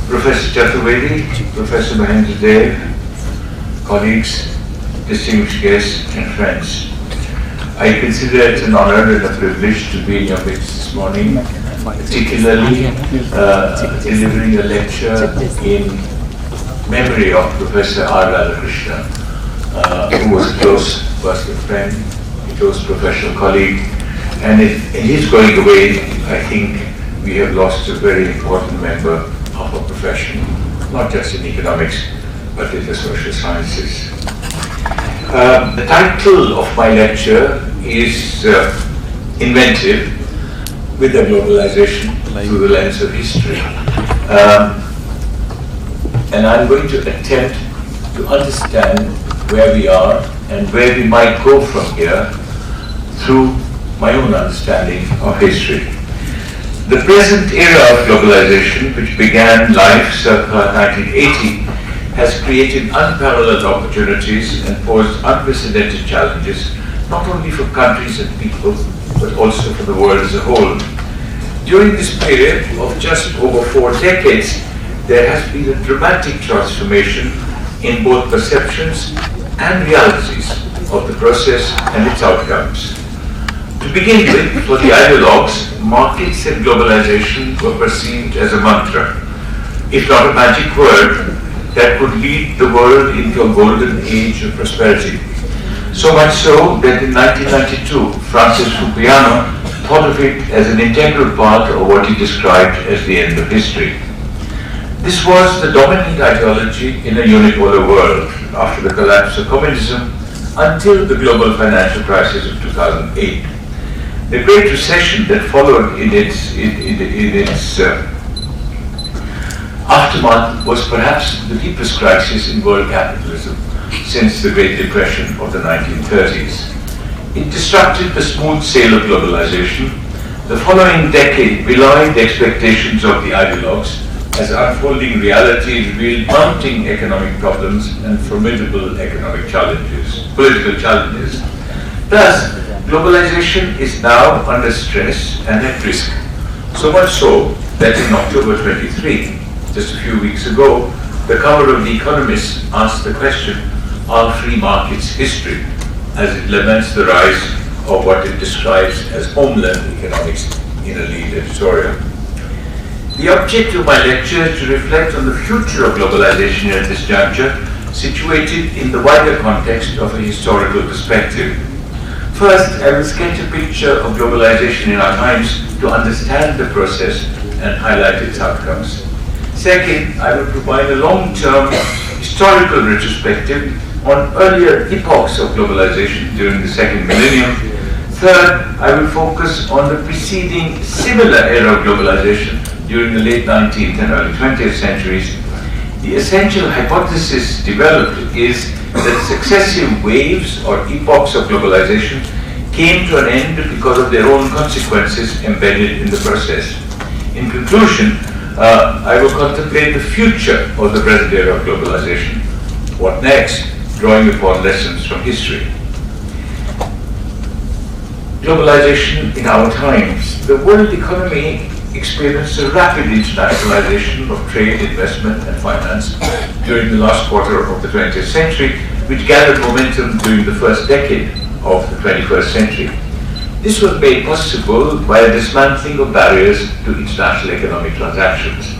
Professor Chaturvedi, Professor Mahendra Dev, colleagues, distinguished guests and friends. I consider it an honor and a privilege to be in your midst this morning, particularly delivering a lecture in memory of Professor R. Radhakrishna, who was a close personal friend, a close professional colleague, and in his going away, I think we have lost a very important member of our profession, not just in economics, but in the social sciences. The title of my lecture is Inventive with a Globalization Through the Lens of History. And I'm going to attempt to understand where we are and where we might go from here through my own understanding of history. The present era of globalization, which began life circa 1980, has created unparalleled opportunities and posed unprecedented challenges, not only for countries and people, but also for the world as a whole. During this period of just over 4 decades, there has been a dramatic transformation in both perceptions and realities of the process and its outcomes. To begin with, for the ideologues, markets and globalization were perceived as a mantra, if not a magic word, that would lead the world into a golden age of prosperity. So much so that in 1992, Francis Fukuyama thought of it as an integral part of what he described as the end of history. This was the dominant ideology in a unipolar world after the collapse of communism until the global financial crisis of 2008. The Great Recession that followed in its aftermath was perhaps the deepest crisis in world capitalism since the Great Depression of the 1930s. It disrupted the smooth sail of globalization. The following decade belied the expectations of the ideologues as unfolding reality revealed mounting economic problems and formidable economic challenges, political challenges. Thus, globalization is now under stress and at risk. So much so that in October 23, just a few weeks ago, the cover of The Economist asked the question, "Are free markets history?" as it laments the rise of what it describes as homeland economics in a lead editorial. The object of my lecture is to reflect on the future of globalization at this juncture, situated in the wider context of a historical perspective. First, I will sketch a picture of globalization in our times to understand the process and highlight its outcomes. Second, I will provide a long-term historical retrospective on earlier epochs of globalization during the second millennium. Third, I will focus on the preceding similar era of globalization during the late 19th and early 20th centuries. The essential hypothesis developed is that successive waves or epochs of globalization came to an end because of their own consequences embedded in the process. In conclusion, I will contemplate the future of the present era of globalization. What next? Drawing upon lessons from history. Globalization in our times. The world economy experienced a rapid internationalization of trade, investment and finance during the last quarter of the 20th century, which gathered momentum during the first decade of the 21st century. This was made possible by a dismantling of barriers to international economic transactions.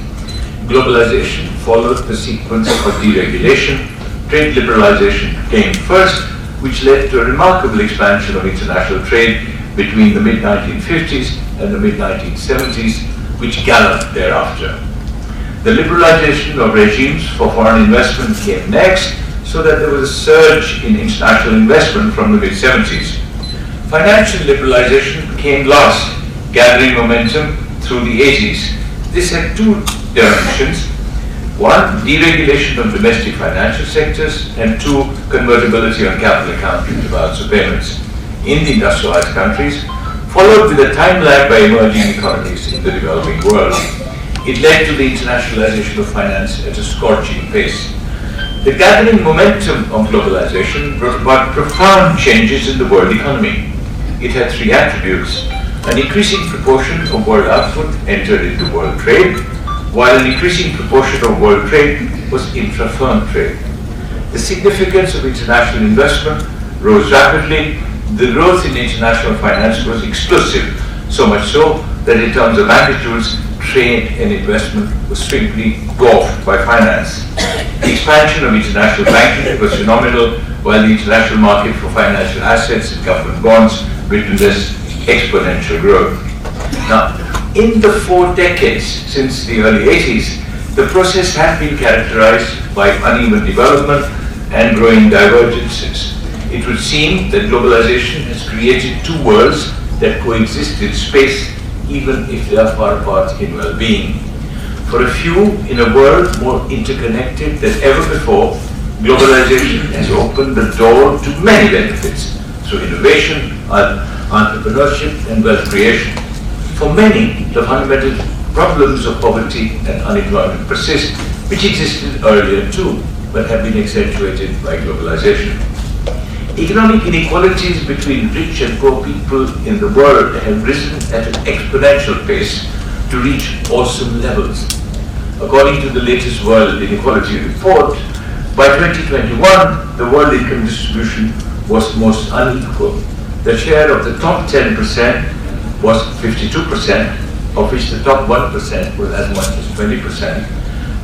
Globalization followed the sequence of deregulation. Trade liberalization came first, which led to a remarkable expansion of international trade between the mid-1950s and the mid-1970s, which galloped thereafter. The liberalization of regimes for foreign investment came next, so that there was a surge in international investment from the mid-70s. Financial liberalization came last, gathering momentum through the 80s. This had two dimensions. One, deregulation of domestic financial sectors, and two, convertibility on capital account into balance of payments in the industrialized countries, followed with a time lag by emerging economies in the developing world. It led to the internationalization of finance at a scorching pace. The gathering momentum of globalization brought about profound changes in the world economy. It had three attributes. An increasing proportion of world output entered into world trade. while an increasing proportion of world trade was intra-firm trade. The significance of international investment rose rapidly. The growth in international finance was explosive, so much so that in terms of magnitudes, trade and investment was simply dwarfed by finance. The expansion of international banking was phenomenal, while the international market for financial assets and government bonds witnessed exponential growth. Now, in the 4 decades since the early 80s, the process has been characterized by uneven development and growing divergences. It would seem that globalization has created 2 worlds that coexist in space, even if they are far apart in well-being. For a few, in a world more interconnected than ever before, globalization has opened the door to many benefits through innovation, entrepreneurship, and wealth creation. For many, the fundamental problems of poverty and unemployment persist, which existed earlier too, but have been accentuated by globalization. Economic inequalities between rich and poor people in the world have risen at an exponential pace to reach awesome levels. According to the latest World Inequality Report, by 2021, the world income distribution was most unequal. The share of the top 10% was 52%, of which the top 1% was as much as 20%,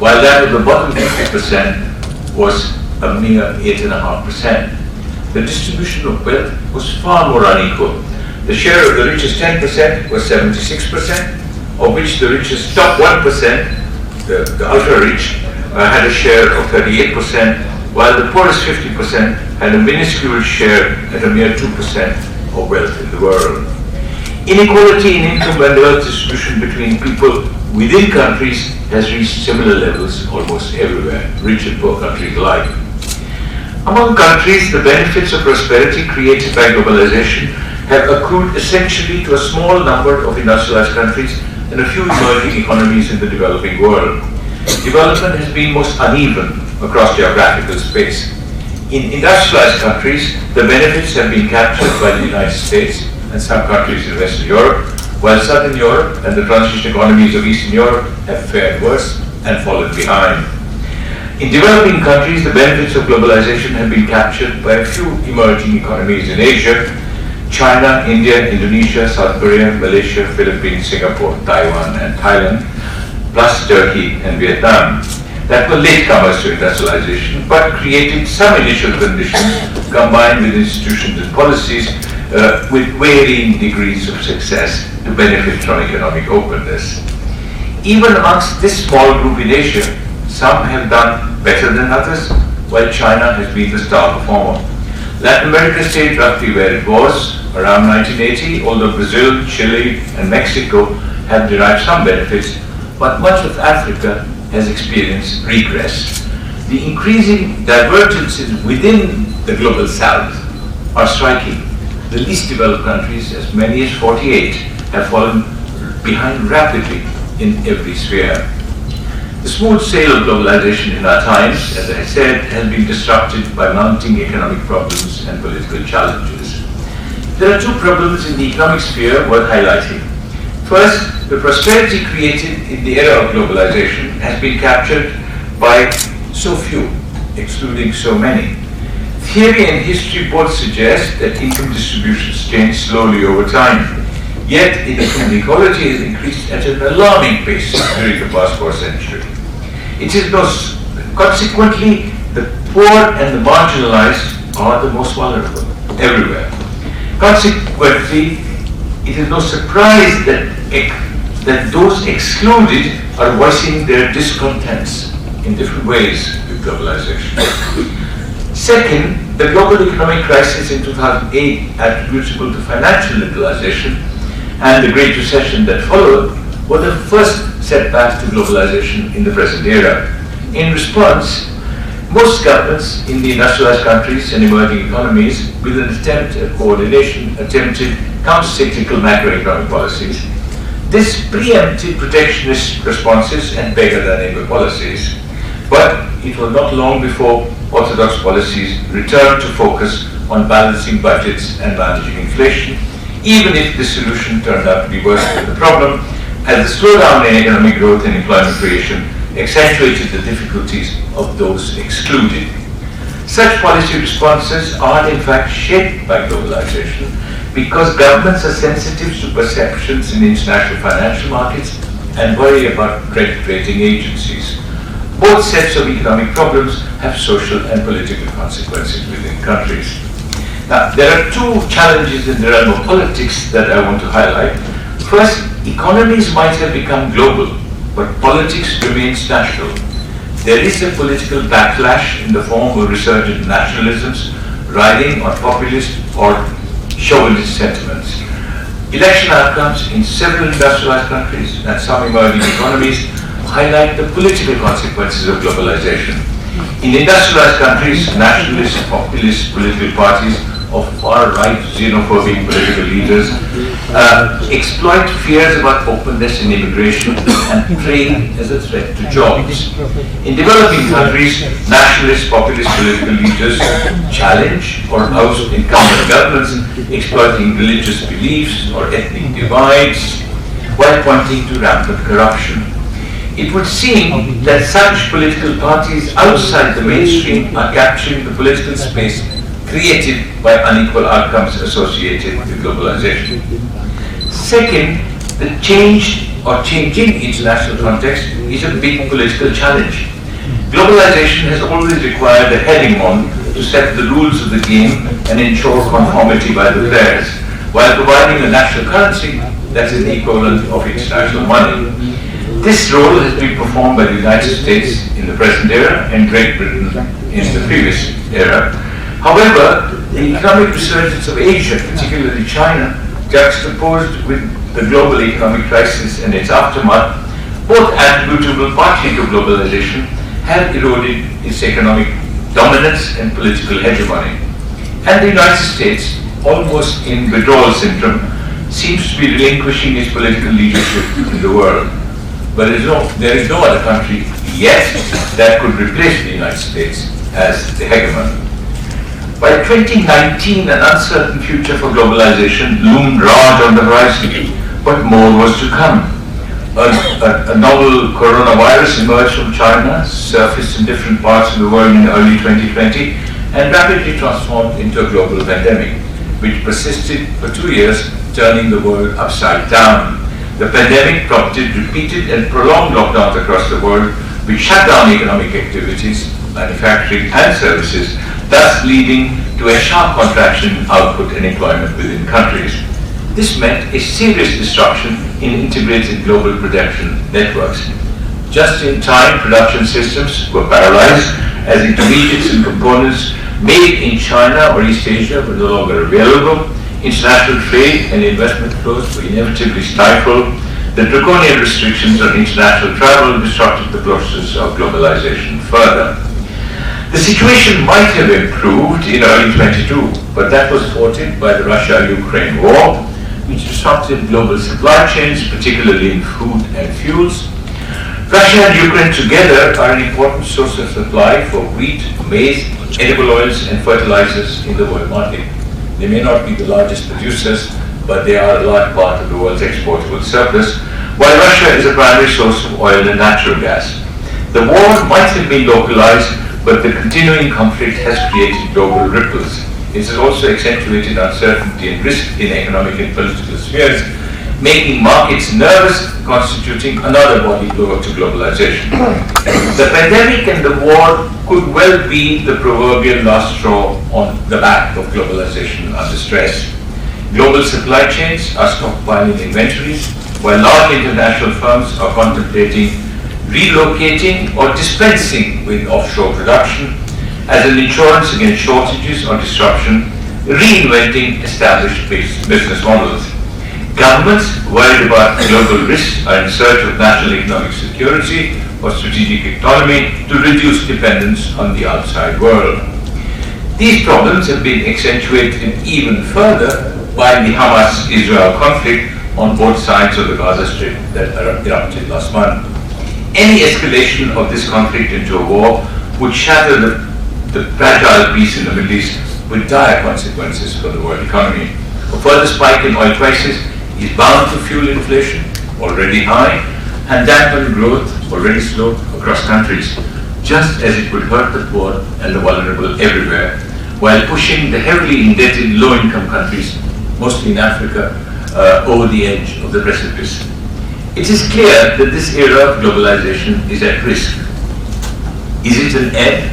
while that of the bottom 50% was a mere 8.5%. The distribution of wealth was far more unequal. The share of the richest 10% was 76%, of which the richest top 1%, the ultra-rich, had a share of 38%, while the poorest 50% had a minuscule share at a mere 2% of wealth in the world. Inequality in income and wealth distribution between people within countries has reached similar levels almost everywhere, rich and poor countries alike. Among countries, the benefits of prosperity created by globalization have accrued essentially to a small number of industrialized countries and a few emerging economies in the developing world. Development has been most uneven across geographical space. In industrialized countries, the benefits have been captured by the United States and some countries in Western Europe, while Southern Europe and the transition economies of Eastern Europe have fared worse and fallen behind. In developing countries, the benefits of globalization have been captured by a few emerging economies in Asia: China, India, Indonesia, South Korea, Malaysia, Philippines, Singapore, Taiwan, and Thailand, plus Turkey and Vietnam, that were latecomers to industrialization, but created some initial conditions combined with institutions and policies with varying degrees of success to benefit from economic openness. Even amongst this small group in Asia, some have done better than others, while China has been the star performer. Latin America stayed roughly where it was around 1980, although Brazil, Chile, and Mexico have derived some benefits, but much of Africa has experienced regress. The increasing divergences within the global south are striking. The least developed countries, as many as 48, have fallen behind rapidly in every sphere. The smooth sail of globalization in our times, as I said, has been disrupted by mounting economic problems and political challenges. There are 2 problems in the economic sphere worth highlighting. First, the prosperity created in the era of globalization has been captured by so few, excluding so many. Theory and history both suggest that income distributions change slowly over time, yet income inequality has increased at an alarming pace during the past 4 centuries. Consequently, the poor and the marginalized are the most vulnerable everywhere. Consequently, it is no surprise that those excluded are voicing their discontents in different ways with globalization. Second, the global economic crisis in 2008, attributable to financial liberalization, and the Great Recession that followed, were the first setbacks to globalization in the present era. In response, most governments in the industrialized countries and emerging economies, with an attempt at coordination, attempted counter-cyclical macroeconomic policies. This preempted protectionist responses and beggar-than-neighbor policies, but it was not long before orthodox policies returned to focus on balancing budgets and managing inflation, even if the solution turned out to be worse than the problem, as the slowdown in economic growth and employment creation accentuated the difficulties of those excluded. Such policy responses are in fact shaped by globalization because governments are sensitive to perceptions in international financial markets and worry about credit rating agencies. Both sets of economic problems have social and political consequences within countries. Now, there are two challenges in the realm of politics that I want to highlight. First, economies might have become global, but politics remains national. There is a political backlash in the form of resurgent nationalisms riding on populist or chauvinist sentiments. Election outcomes in several industrialized countries and some emerging economies highlight the political consequences of globalization. In industrialized countries, nationalist, populist political parties of far-right xenophobic political leaders exploit fears about openness in immigration and trade as a threat to jobs. In developing countries, nationalist, populist political leaders challenge or oust incumbent governments, exploiting religious beliefs or ethnic divides, while pointing to rampant corruption. It would seem that such political parties outside the mainstream are capturing the political space created by unequal outcomes associated with globalization. Second, the changing international context is a big political challenge. Globalization has always required a hegemon to set the rules of the game and ensure conformity by the players, while providing a national currency that is the equivalent of international money. This role has been performed by the United States in the present era and Great Britain in the previous era. However, the economic resurgence of Asia, particularly China, juxtaposed with the global economic crisis and its aftermath, both attributable partly to globalization, have eroded its economic dominance and political hegemony. And the United States, almost in withdrawal syndrome, seems to be relinquishing its political leadership in the world. But there is no other country yet that could replace the United States as the hegemon. By 2019, an uncertain future for globalization loomed large on the horizon, but more was to come. A novel coronavirus emerged from China, surfaced in different parts of the world in early 2020, and rapidly transformed into a global pandemic, which persisted for 2 years, turning the world upside down. The pandemic prompted repeated and prolonged lockdowns across the world, which shut down economic activities, manufacturing and services, thus leading to a sharp contraction in output and employment within countries. This meant a serious disruption in integrated global production networks. Just-in-time production systems were paralyzed as intermediates and components made in China or East Asia were no longer available. International trade and investment flows were inevitably stifled. The draconian restrictions on international travel disrupted the process of globalization further. The situation might have improved in early 22, but that was thwarted by the Russia-Ukraine war, which disrupted global supply chains, particularly in food and fuels. Russia and Ukraine together are an important source of supply for wheat, maize, edible oils and fertilizers in the world market. They may not be the largest producers, but they are a large part of the world's exportable surplus, while Russia is a primary source of oil and natural gas. The war might have been localized, but the continuing conflict has created global ripples. It has also accentuated uncertainty and risk in economic and political spheres, making markets nervous, constituting another body blow to globalization. The pandemic and the war could well be the proverbial last straw on the back of globalization under stress. Global supply chains are stockpiling inventories, while large international firms are contemplating relocating or dispensing with offshore production as an insurance against shortages or disruption, reinventing established business models. Governments worried about global risks are in search of national economic security or strategic autonomy to reduce dependence on the outside world. These problems have been accentuated even further by the Hamas-Israel conflict on both sides of the Gaza Strip that erupted last month. Any escalation of this conflict into a war would shatter the fragile peace in the Middle East with dire consequences for the world economy. A further spike in oil prices is bound to fuel inflation, already high, and dampen growth, already slow, across countries, just as it would hurt the poor and the vulnerable everywhere, while pushing the heavily indebted low-income countries, mostly in Africa, over the edge of the precipice. It is clear that this era of globalization is at risk. Is it an ebb,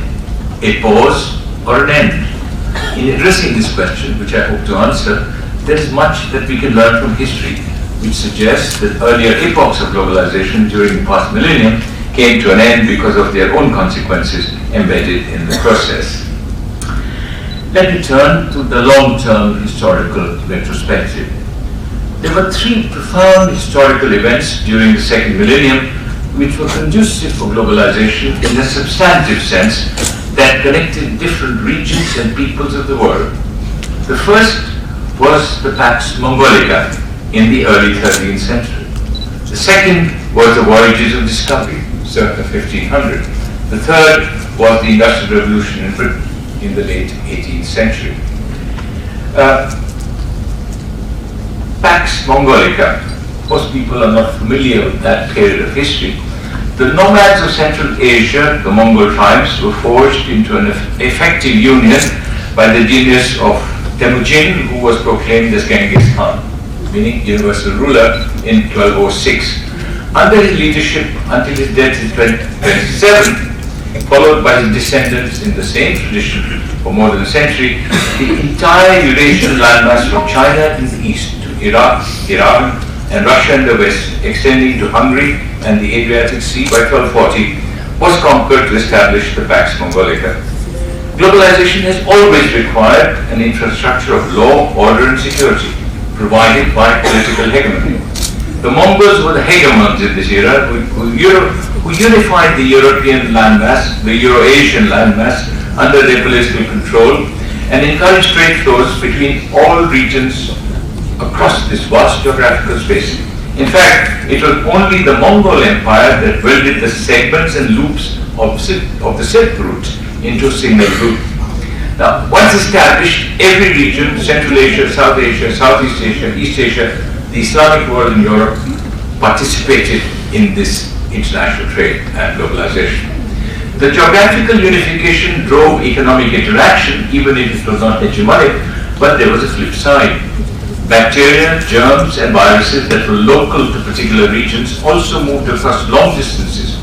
a pause, or an end? In addressing this question, which I hope to answer, there is much that we can learn from history, which suggests that earlier epochs of globalization during the past millennium came to an end because of their own consequences embedded in the process. Let me turn to the long-term historical retrospective. There were three profound historical events during the second millennium which were conducive for globalization in a substantive sense that connected different regions and peoples of the world. The first was the Pax Mongolica in the early 13th century. The second was the voyages of discovery, circa 1500. The third was the Industrial Revolution in Britain in the late 18th century. Pax Mongolica. Most people are not familiar with that period of history. The nomads of Central Asia, the Mongol tribes, were forged into an effective union by the genius of Temujin, who was proclaimed as Genghis Khan, meaning universal ruler, in 1206. Under his leadership, until his death in 1227, followed by his descendants in the same tradition for more than a century, the entire Eurasian landmass from China in the east to Iraq, Iran, and Russia in the west, extending to Hungary and the Adriatic Sea by 1240, was conquered to establish the Pax Mongolica. Globalization has always required an infrastructure of law, order, and security, provided by political hegemony. The Mongols were the hegemons in this era, who unified the European landmass, the Euro-Asian landmass, under their political control, and encouraged trade flows between all regions across this vast geographical space. In fact, it was only the Mongol Empire that welded the segments and loops of the Silk Route into a single route. Now, once established, every region, Central Asia, South Asia, Southeast Asia, East Asia, the Islamic world and Europe, participated in this international trade and globalization. The geographical unification drove economic interaction, even if it was not hegemonic, but there was a flip side. Bacteria, germs, and viruses that were local to particular regions also moved across long distances,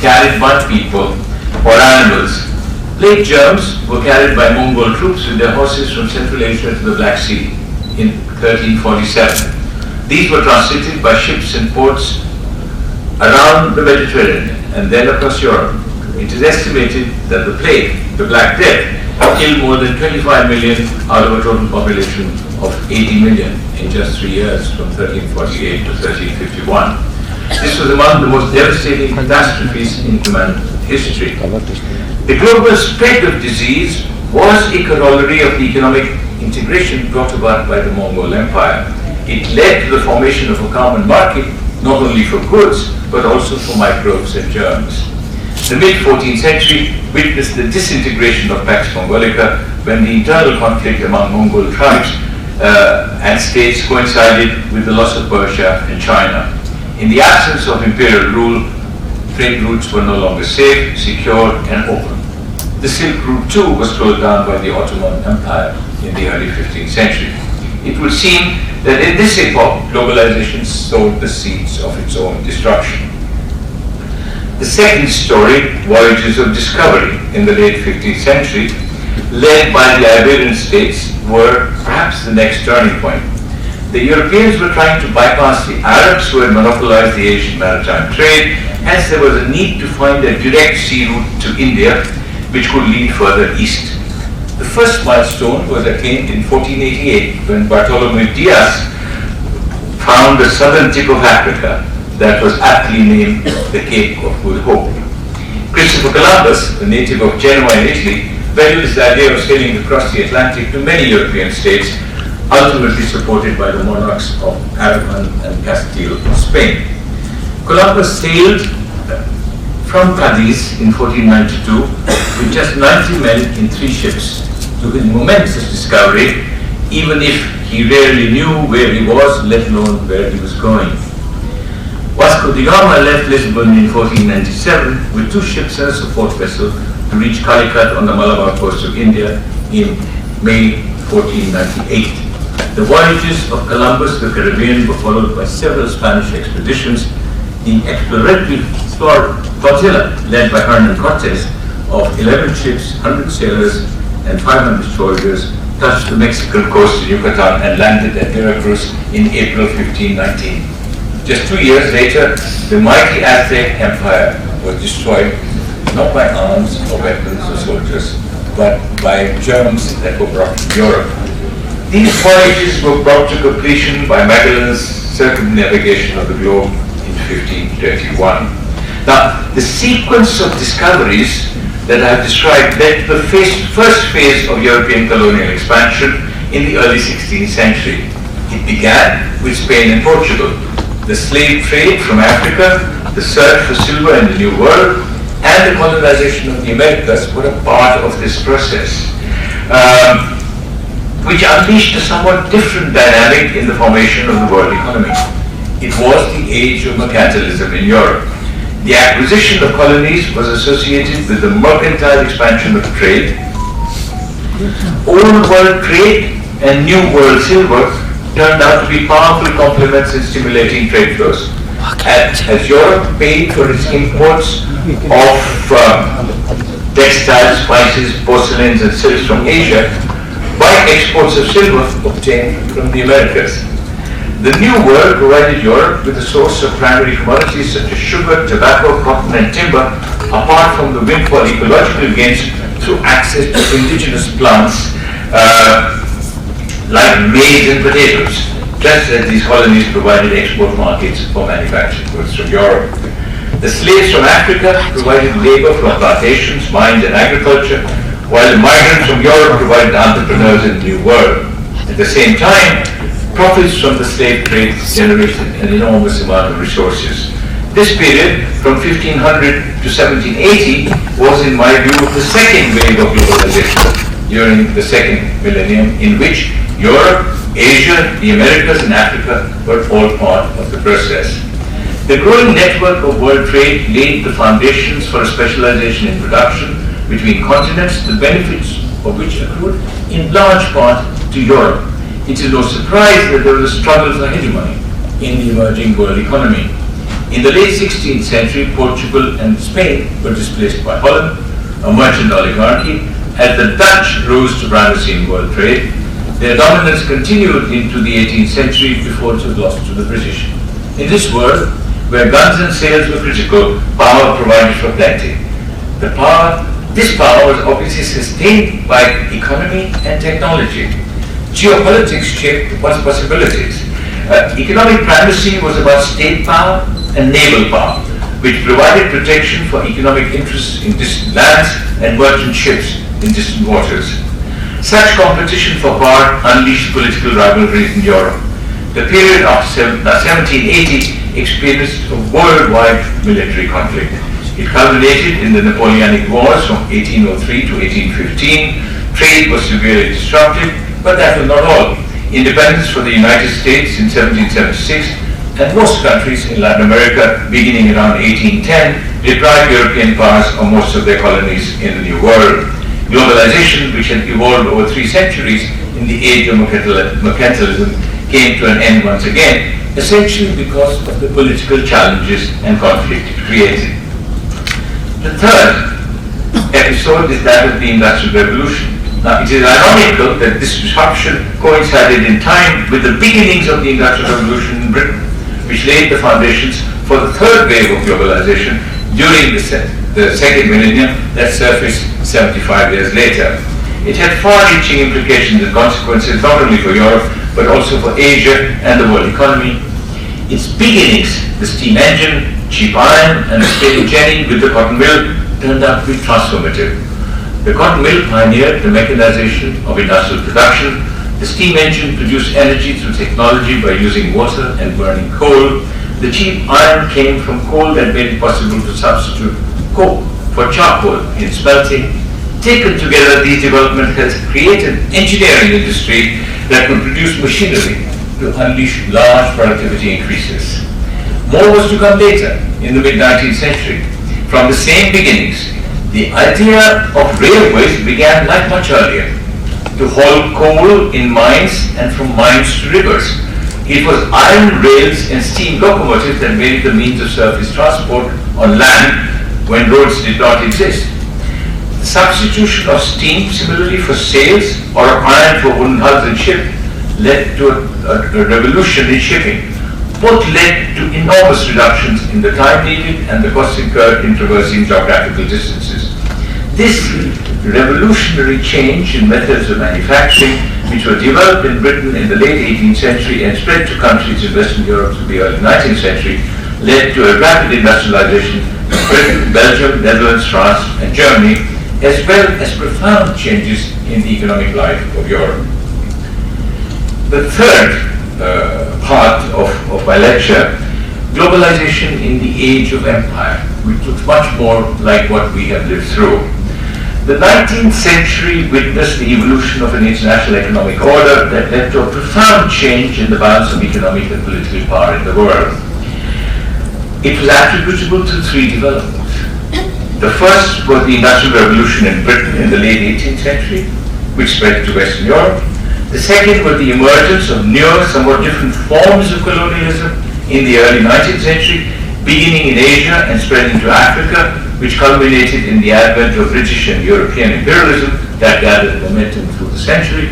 carried by people or animals. Plague germs were carried by Mongol troops with their horses from Central Asia to the Black Sea in 1347. These were transited by ships and ports around the Mediterranean and then across Europe. It is estimated that the plague, the Black Death, killed more than 25 million out of a total population of 80 million in just 3 years, from 1348 to 1351. This was among the most devastating catastrophes in human history. The global spread of disease was a corollary of the economic integration brought about by the Mongol Empire. It led to the formation of a common market, not only for goods, but also for microbes and germs. The mid-14th century witnessed the disintegration of Pax Mongolica when the internal conflict among Mongol tribes and states coincided with the loss of Persia and China. In the absence of imperial rule, trade routes were no longer safe, secure, and open. The Silk Route too was closed down by the Ottoman Empire in the early 15th century. It would seem that in this epoch, globalization sowed the seeds of its own destruction. The second story, voyages of discovery in the late 15th century, led by the Iberian states, were perhaps the next turning point. The Europeans were trying to bypass the Arabs who had monopolized the Asian maritime trade, hence there was a need to find a direct sea route to India, which could lead further east. The first milestone was attained in 1488 when Bartholomew Diaz found the southern tip of Africa that was aptly named the Cape of Good Hope. Christopher Columbus, a native of Genoa in Italy, peddled this idea of sailing across the Atlantic to many European states, ultimately supported by the monarchs of Aragon and Castile in Spain. Columbus sailed from Cadiz in 1492 with just 90 men in 3 ships to his momentous discovery, even if he rarely knew where he was, let alone where he was going. Vasco da Gama left Lisbon in 1497 with 2 ships and a support vessel to reach Calicut on the Malabar coast of India in May 1498. The voyages of Columbus to the Caribbean were followed by several Spanish expeditions. The exploratory flotilla, led by Hernan Cortes, of 11 ships, 100 sailors, and 500 soldiers, touched the Mexican coast of Yucatan and landed at Veracruz in April 1519. Just 2 years later, the mighty Aztec Empire was destroyed, not by arms or weapons or soldiers, but by germs that were brought from Europe. These voyages were brought to completion by Magellan's circumnavigation of the globe in 1531. Now, the sequence of discoveries that I have described led to the first phase of European colonial expansion in the early 16th century. It began with Spain and Portugal. The slave trade from Africa, the search for silver in the New World, and the colonization of the Americas were a part of this process, which unleashed a somewhat different dynamic in the formation of the world economy. It was the age of mercantilism in Europe. The acquisition of colonies was associated with the mercantile expansion of trade. Old world trade and new world silver turned out to be powerful complements in stimulating trade flows. As Europe paid for its imports of textiles, spices, porcelains, and silks from Asia by exports of silver obtained from the Americas. The New World provided Europe with a source of primary commodities such as sugar, tobacco, cotton, and timber, apart from the windfall ecological gains through access to indigenous plants like maize and potatoes, just as these colonies provided export markets for manufactured goods from Europe. The slaves from Africa provided labor from plantations, mines, and agriculture, while the migrants from Europe provided entrepreneurs in the New World. At the same time, profits from the slave trade generated an enormous amount of resources. This period, from 1500 to 1780, was, in my view, the second wave of globalization during the second millennium, in which Europe, Asia, the Americas, and Africa were all part of the process. The growing network of world trade laid the foundations for a specialization in production between continents, the benefits of which accrued in large part to Europe. It is no surprise that there was a struggle for hegemony in the emerging world economy. In the late 16th century, Portugal and Spain were displaced by Holland, a merchant oligarchy. As the Dutch rose to primacy in world trade, their dominance continued into the 18th century before it was lost to the British. In this world, where guns and sails were critical, power provided for plenty. This power was obviously sustained by economy and technology. Geopolitics shaped one's possibilities. Economic primacy was about state power and naval power, which provided protection for economic interests in distant lands and merchant ships in distant waters. Such competition for power unleashed political rivalries in Europe. The period after 1780 experienced a worldwide military conflict. It culminated in the Napoleonic Wars from 1803 to 1815. Trade was severely disrupted, but that was not all. Independence for the United States in 1776 and most countries in Latin America beginning around 1810 deprived European powers of most of their colonies in the New World. Globalization, which had evolved over 3 centuries in the age of mercantilism, came to an end once again, essentially because of the political challenges and conflict it created. The third episode is that of the Industrial Revolution. Now, it is ironical that this disruption coincided in time with the beginnings of the Industrial Revolution in Britain, which laid the foundations for the third wave of globalization during the second millennium that surfaced 75 years later. It had far-reaching implications and consequences not only for Europe, but also for Asia and the world economy. Its beginnings, the steam engine, cheap iron, and the steam jenny with the cotton mill, turned out to be transformative. The cotton mill pioneered the mechanization of industrial production. The steam engine produced energy through technology by using water and burning coal. The cheap iron came from coal that made it possible to substitute coke for charcoal in smelting. Taken together, these developments has created an engineering industry that could produce machinery to unleash large productivity increases. More was to come later, in the mid-19th century. From the same beginnings, the idea of railways began like much earlier, to haul coal in mines and from mines to rivers. It was iron rails and steam locomotives that made it the means of surface transport on land when roads did not exist. The substitution of steam similarly for sails or of iron for wooden hulls in ship led to a revolution in shipping. Both led to enormous reductions in the time needed and the costs incurred in traversing geographical distances. This revolutionary change in methods of manufacturing, which were developed in Britain in the late 18th century and spread to countries in Western Europe through the early 19th century, led to a rapid industrialization in Britain, Belgium, Netherlands, France, and Germany, as well as profound changes in the economic life of Europe. The third part of my lecture, globalization in the age of empire, which looks much more like what we have lived through. The 19th century witnessed the evolution of an international economic order that led to a profound change in the balance of economic and political power in the world. It was attributable to three developments. The first was the Industrial Revolution in Britain in the late 18th century, which spread to Western Europe. The second was the emergence of newer, somewhat different forms of colonialism in the early 19th century, beginning in Asia and spreading to Africa, which culminated in the advent of British and European imperialism that gathered momentum through the century.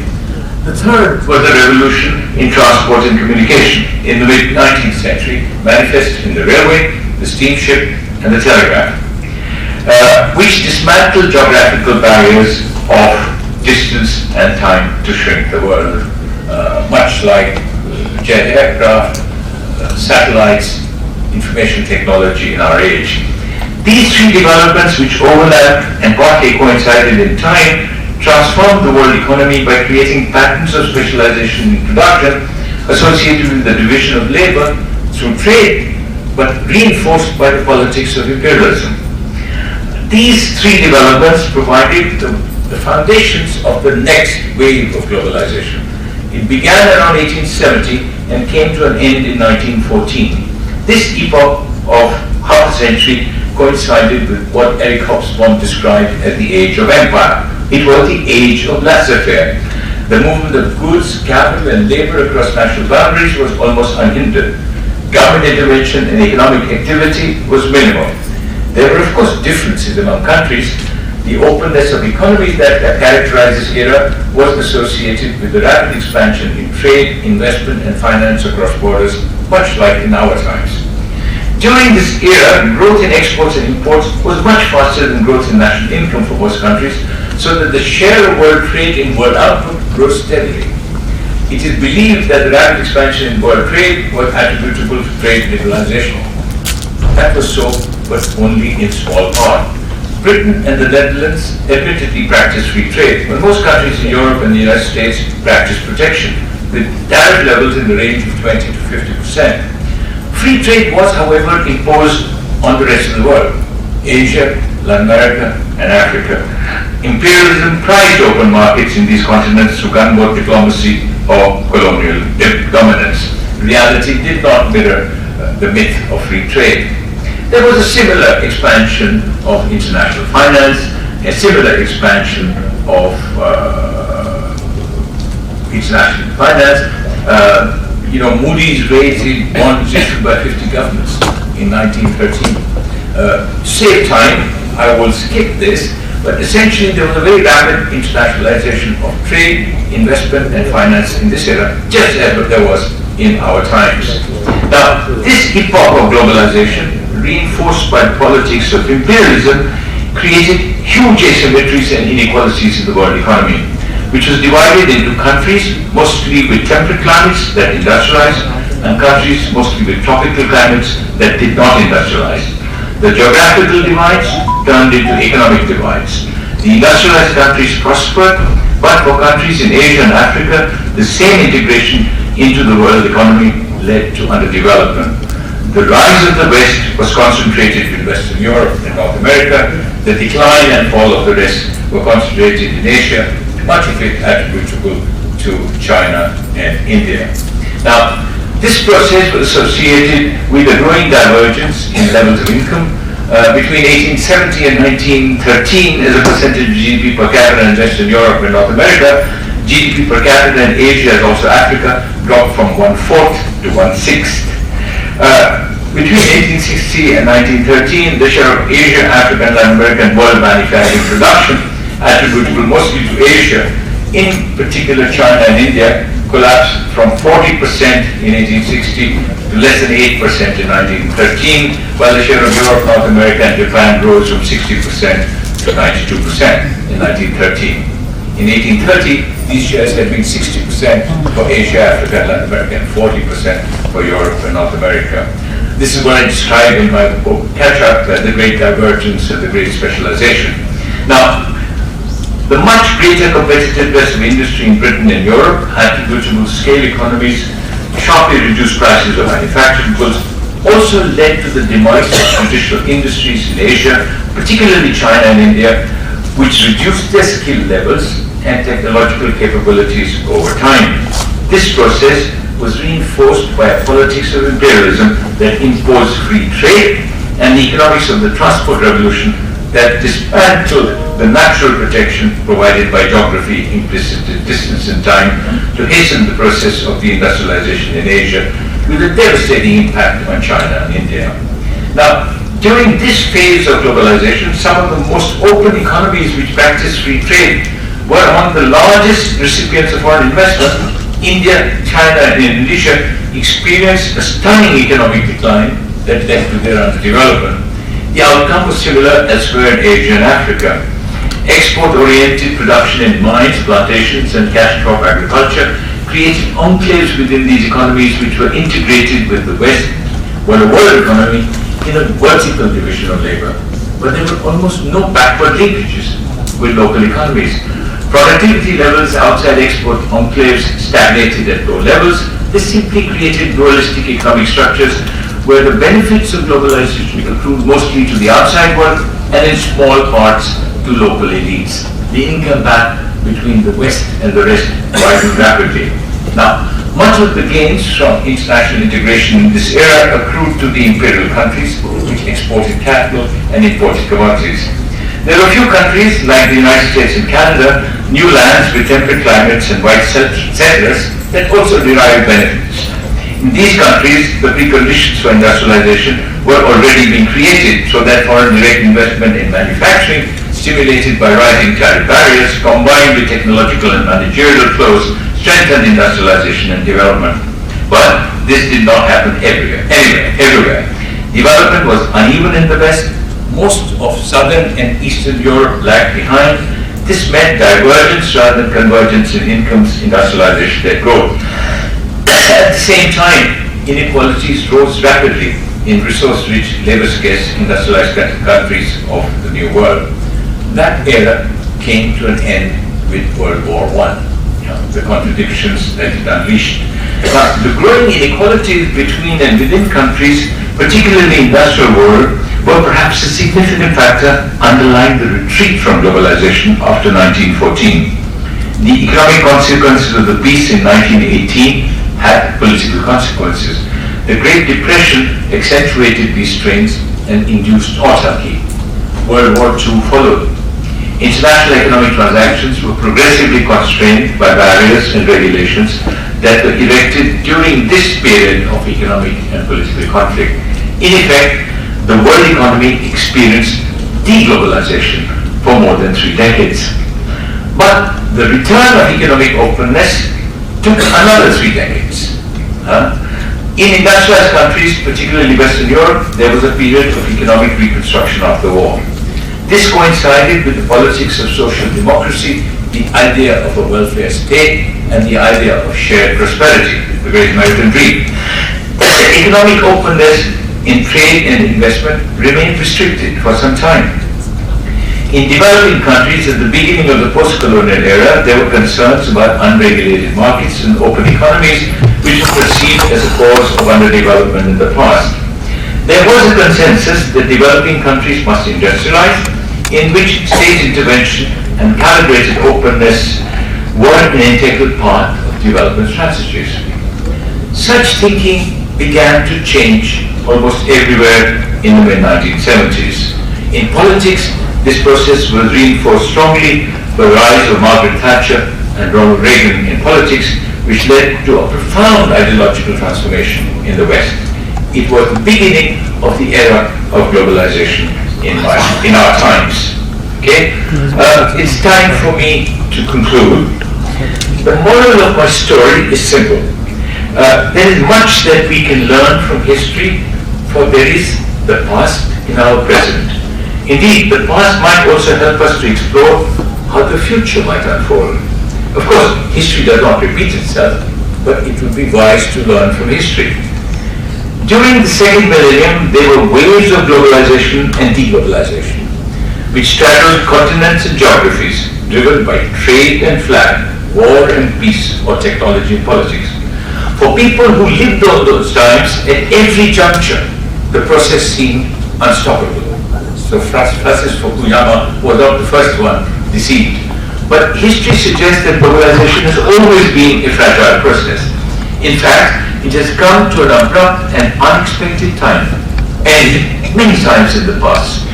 The third was the revolution in transport and communication in the mid-19th century, manifested in the railway, the steamship, and the telegraph, which dismantled geographical barriers of distance and time to shrink the world, much like jet aircraft, satellites, information technology in our age. These three developments, which overlapped and partly coincided in time, transformed the world economy by creating patterns of specialization in production associated with the division of labor through trade, but reinforced by the politics of imperialism. These three developments provided the foundations of the next wave of globalization. It began around 1870 and came to an end in 1914. This epoch of half a century coincided with what Eric Hobsbawm described as the age of empire. It was the age of laissez-faire. The movement of goods, capital, and labor across national boundaries was almost unhindered. Government intervention and economic activity was minimal. There were, of course, differences among countries. The openness of economies that characterized this era was associated with the rapid expansion in trade, investment, and finance across borders, much like in our times. During this era, growth in exports and imports was much faster than growth in national income for most countries, so that the share of world trade in world output rose steadily. It is believed that the rapid expansion in world trade was attributable to trade liberalization. That was so, but only in small part. Britain and the Netherlands admittedly practiced free trade, but most countries in Europe and the United States practiced protection, with tariff levels in the range of 20 to 50%. Free trade was, however, imposed on the rest of the world, Asia, Latin America, and Africa. Imperialism prized open markets in these continents through gunboat diplomacy or colonial dominance. Reality did not mirror the myth of free trade. There was a similar expansion of international finance, a similar expansion of international finance. Moody's rated bonds issued by 50 governments in 1913. To save time, I will skip this, but essentially there was a very rapid internationalization of trade, investment, and finance in this era, just as there was in our times. Now, this epoch of globalization, reinforced by the politics of imperialism, created huge asymmetries and inequalities in the world economy, which was divided into countries mostly with temperate climates that industrialized and countries mostly with tropical climates that did not industrialize. The geographical divides turned into economic divides. The industrialized countries prospered, but for countries in Asia and Africa, the same integration into the world economy led to underdevelopment. The rise of the West was concentrated in Western Europe and North America. The decline and fall of the rest were concentrated in Asia, much of it attributable to China and India. Now, This process was associated with a growing divergence in levels of income between 1870 and 1913 as a percentage of GDP per capita in Western Europe and North America. GDP per capita in Asia and also Africa dropped from 1/4 to 1/6. Between 1860 and 1913, the share of Asia, Africa, and Latin America and world manufacturing production, attributable mostly to Asia, in particular China and India, collapsed from 40% in 1860 to less than 8% in 1913, while the share of Europe, North America, and Japan rose from 60% to 92% in 1913. In 1830, these shares had been 60% for Asia, Africa, and Latin America, and 40% for Europe and North America. This is what I describe in my book, Catch Up, the Great Divergence and the Great Specialization. Now, the much greater competitiveness of industry in Britain and Europe, attributable to scale economies, sharply reduced prices of manufactured goods, also led to the demise of traditional industries in Asia, particularly China and India, which reduced their skill levels and technological capabilities over time. This process was reinforced by a politics of imperialism that imposed free trade and the economics of the transport revolution that dismantled the natural protection provided by geography, implicit distance and time, to hasten the process of the industrialization in Asia, with a devastating impact on China and India. Now, during this phase of globalization, some of the most open economies which practice free trade were among the largest recipients of foreign investment. India, China, and Indonesia experienced a stunning economic decline that led to their underdevelopment. The outcome was similar elsewhere in Asia and Africa. Export-oriented production in mines, plantations, and cash crop agriculture created enclaves within these economies which were integrated with the West, while a world economy in a vertical division of labor. But there were almost no backward linkages with local economies. Productivity levels outside export enclaves stagnated at low levels. This simply created dualistic economic structures where the benefits of globalization accrued mostly to the outside world and in small parts to local elites. The income gap between the West and the rest widened rapidly. Now, much of the gains from international integration in this era accrued to the imperial countries which exported capital and imported commodities. There were a few countries, like the United States and Canada, new lands with temperate climates and white settlers that also derived benefits. In these countries, the preconditions for industrialization were already being created so that foreign direct investment in manufacturing, stimulated by rising tariff barriers, combined with technological and managerial flows, strengthened industrialization and development. But this did not happen everywhere. Development was uneven in the West. Most of Southern and Eastern Europe lagged behind. This meant divergence rather than convergence in incomes, industrialization-led growth. At the same time, inequalities rose rapidly in resource-rich, labor-scarce, industrialized countries of the New World. That era came to an end with World War I, the contradictions that it unleashed. But the growing inequalities between and within countries, particularly in the industrial world, were perhaps a significant factor underlying the retreat from globalization after 1914. The economic consequences of the peace in 1918 had political consequences. The Great Depression accentuated these strains and induced autarky. World War II followed. International economic transactions were progressively constrained by barriers and regulations that were erected during this period of economic and political conflict. In effect, the world economy experienced deglobalization for more than 3 decades. But the return of economic openness took another 3 decades. In industrialized countries, particularly Western Europe, there was a period of economic reconstruction after the war. This coincided with the politics of social democracy, the idea of a welfare state, and the idea of shared prosperity, the great American dream. Economic openness in trade and investment remained restricted for some time. In developing countries at the beginning of the post-colonial era, there were concerns about unregulated markets and open economies, which were perceived as a cause of underdevelopment in the past. There was a consensus that developing countries must industrialize, in which state intervention and calibrated openness were an integral part of development strategies. Such thinking began to change almost everywhere in the mid-1970s. In politics, this process was reinforced strongly by the rise of Margaret Thatcher and Ronald Reagan in politics, which led to a profound ideological transformation in the West. It was the beginning of the era of globalization in our times. Okay? It's time for me to conclude. The moral of my story is simple. There is much that we can learn from history, for there is the past in our present. Indeed, the past might also help us to explore how the future might unfold. Of course, history does not repeat itself, but it would be wise to learn from history. During the second millennium, there were waves of globalization and deglobalization, which straddled continents and geographies, driven by trade and flag, war and peace, or technology and politics. For people who lived on those times, at every juncture, the process seemed unstoppable. So Francis Fukuyama was not the first one deceived. But history suggests that globalization has always been a fragile process. In fact, it has come to an abrupt and unexpected time, and many times in the past.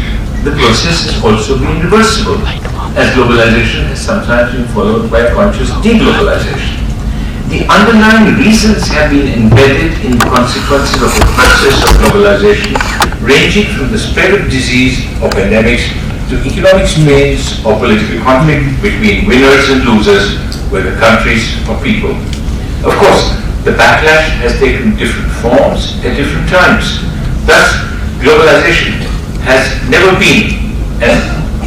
The process has also been reversible, as globalization has sometimes been followed by a conscious deglobalization. The underlying reasons have been embedded in the consequences of the process of globalization, ranging from the spread of disease or pandemics to economic strains or political conflict between winners and losers, whether countries or people. Of course, the backlash has taken different forms at different times. Thus, globalization has never been and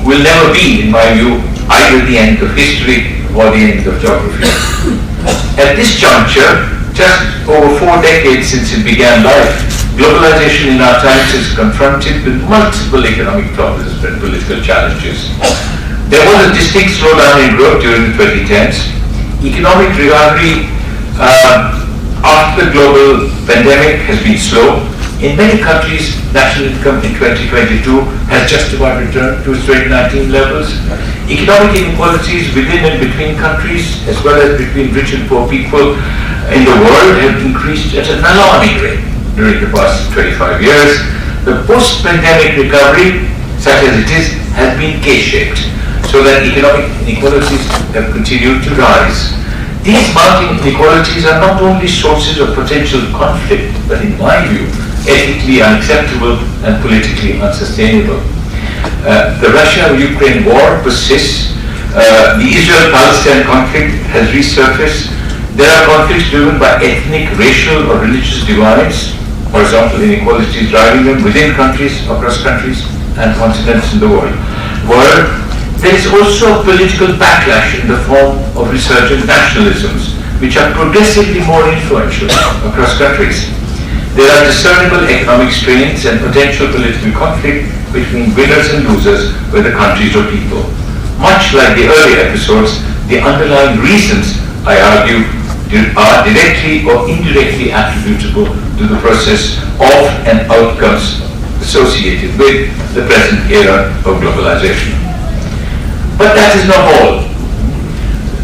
will never be, in my view, either the end of history or the end of geography. At this juncture, just over 4 decades since it began life, globalization in our times is confronted with multiple economic problems and political challenges. There was a distinct slowdown in growth during the 2010s. Economic recovery after the global pandemic has been slow. In many countries, national income in 2022 has just about returned to its 2019 levels. Economic inequalities within and between countries, as well as between rich and poor people in the world, have increased at an alarming rate during the past 25 years. The post-pandemic recovery, such as it is, has been K-shaped, so that economic inequalities have continued to rise. These mounting inequalities are not only sources of potential conflict, but in my view, ethically unacceptable and politically unsustainable. The Russia-Ukraine war persists. The Israel-Palestine conflict has resurfaced. There are conflicts driven by ethnic, racial, or religious divides, horizontal inequalities driving them within countries, across countries, and continents in the world. There is also a political backlash in the form of resurgent nationalisms, which are progressively more influential across countries. There are discernible economic strains and potential political conflict between winners and losers, whether countries or people. Much like the earlier episodes, the underlying reasons, I argue, are directly or indirectly attributable to the process of and outcomes associated with the present era of globalization. But that is not all.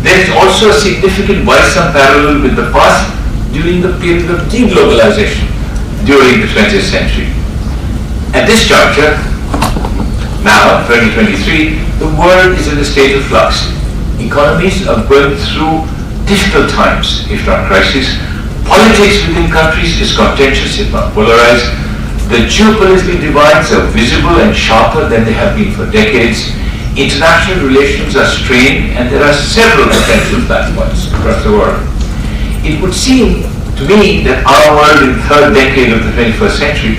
There is also a significant worrisome parallel with the past during the period of deglobalization during the 20th century. At this juncture, now, 2023, the world is in a state of flux. Economies are going through difficult times, if not crisis. Politics within countries is contentious, if not polarized. The geopolitical divides are visible and sharper than they have been for decades. International relations are strained, and there are several potential flashpoints across the world. It would seem to me that our world in the third decade of the 21st century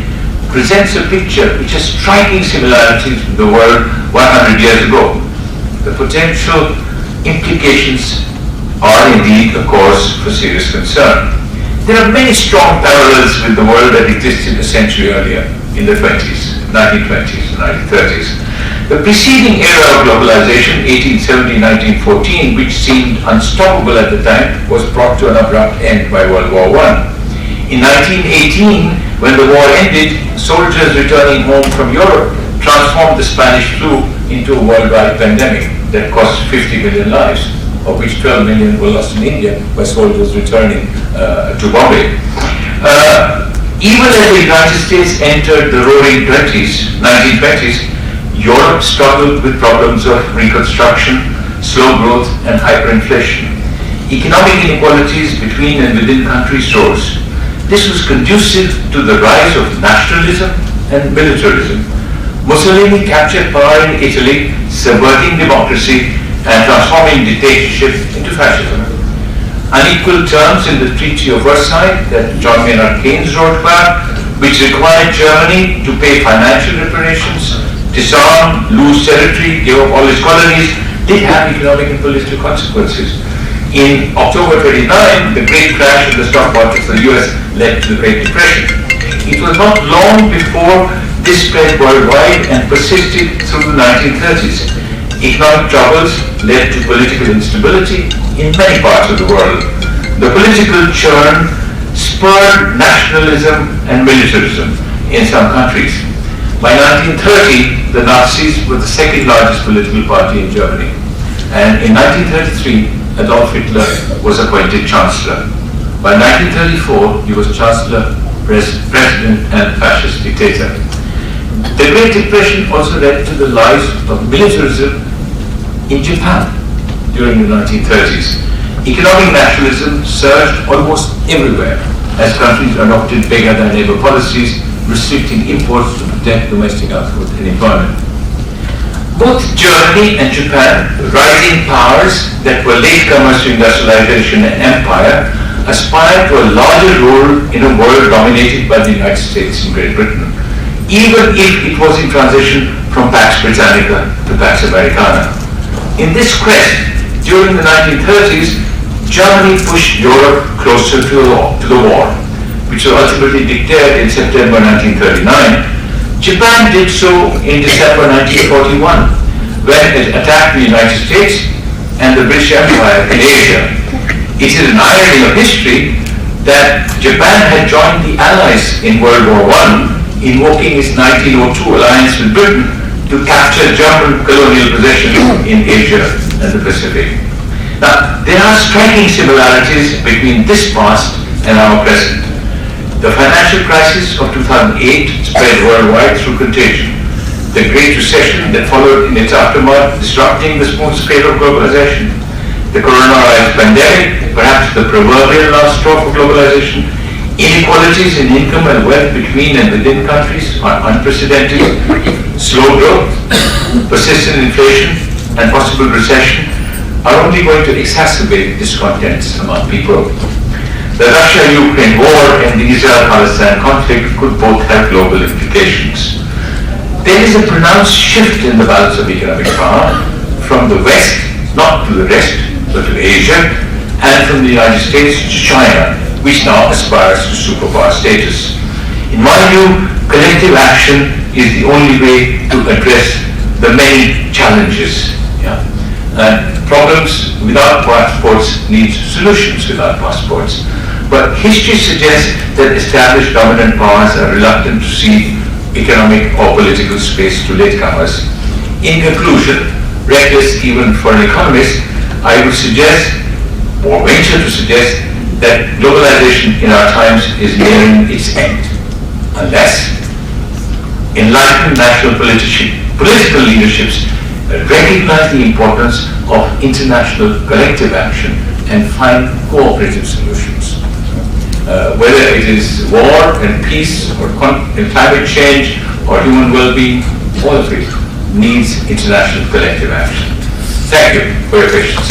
presents a picture which has striking similarities with the world 100 years ago. The potential implications are indeed a cause for serious concern. There are many strong parallels with the world that existed a century earlier, in the 1920s and 1930s. The preceding era of globalization, 1870-1914, which seemed unstoppable at the time, was brought to an abrupt end by World War I. In 1918, when the war ended, soldiers returning home from Europe transformed the Spanish flu into a worldwide pandemic that cost 50 million lives. of which 12 million were lost in India by soldiers returning to Bombay. Even as the United States entered the roaring 1920s, Europe struggled with problems of reconstruction, slow growth, and hyperinflation. Economic inequalities between and within countries rose. This was conducive to the rise of nationalism and militarism. Mussolini captured power in Italy, subverting democracy and transforming dictatorship into fascism. Unequal terms in the Treaty of Versailles that John Maynard Keynes wrote about, which required Germany to pay financial reparations, disarm, lose territory, give up all its colonies, did have economic and political consequences. In October 29, the great crash in the stock markets of the US led to the Great Depression. It was not long before this spread worldwide and persisted through the 1930s. Economic troubles led to political instability in many parts of the world. The political churn spurred nationalism and militarism in some countries. By 1930, the Nazis were the second largest political party in Germany. And in 1933, Adolf Hitler was appointed Chancellor. By 1934, he was Chancellor, President, and fascist dictator. The Great Depression also led to the rise of militarism in Japan during the 1930s. Economic nationalism surged almost everywhere as countries adopted bigger-than-ever policies, restricting imports to protect domestic output and employment. Both Germany and Japan, rising powers that were latecomers to industrialization and empire, aspired to a larger role in a world dominated by the United States and Great Britain, even if it was in transition from Pax Britannica to Pax Americana. In this quest, during the 1930s, Germany pushed Europe closer to the war, which was ultimately declared in September 1939. Japan did so in December 1941, when it attacked the United States and the British Empire in Asia. It is an irony of history that Japan had joined the Allies in World War I, invoking its 1902 alliance with Britain to capture German colonial possessions in Asia and the Pacific. Now, there are striking similarities between this past and our present. The financial crisis of 2008 spread worldwide through contagion. The Great Recession that followed in its aftermath, disrupting the smooth scale of globalization. The coronavirus pandemic, perhaps the proverbial last straw for globalization. Inequalities in income and wealth between and within countries are unprecedented. Slow growth, persistent inflation, and possible recession are only going to exacerbate discontents among people. The Russia-Ukraine war and the Israel-Palestine conflict could both have global implications. There is a pronounced shift in the balance of economic power from the West, not to the rest, but to Asia, and from the United States to China, which now aspires to superpower status. In my view, collective action is the only way to address the many challenges. Problems without passports need solutions without passports. But history suggests that established dominant powers are reluctant to cede economic or political space to latecomers. In conclusion, reckless even for an economist, I would suggest, or venture to suggest, that globalization in our times is nearing its end, unless enlightened national political leaderships recognize the importance of international collective action and find cooperative solutions. Whether it is war and peace or climate change or human well-being, all of it needs international collective action. Thank you for your patience.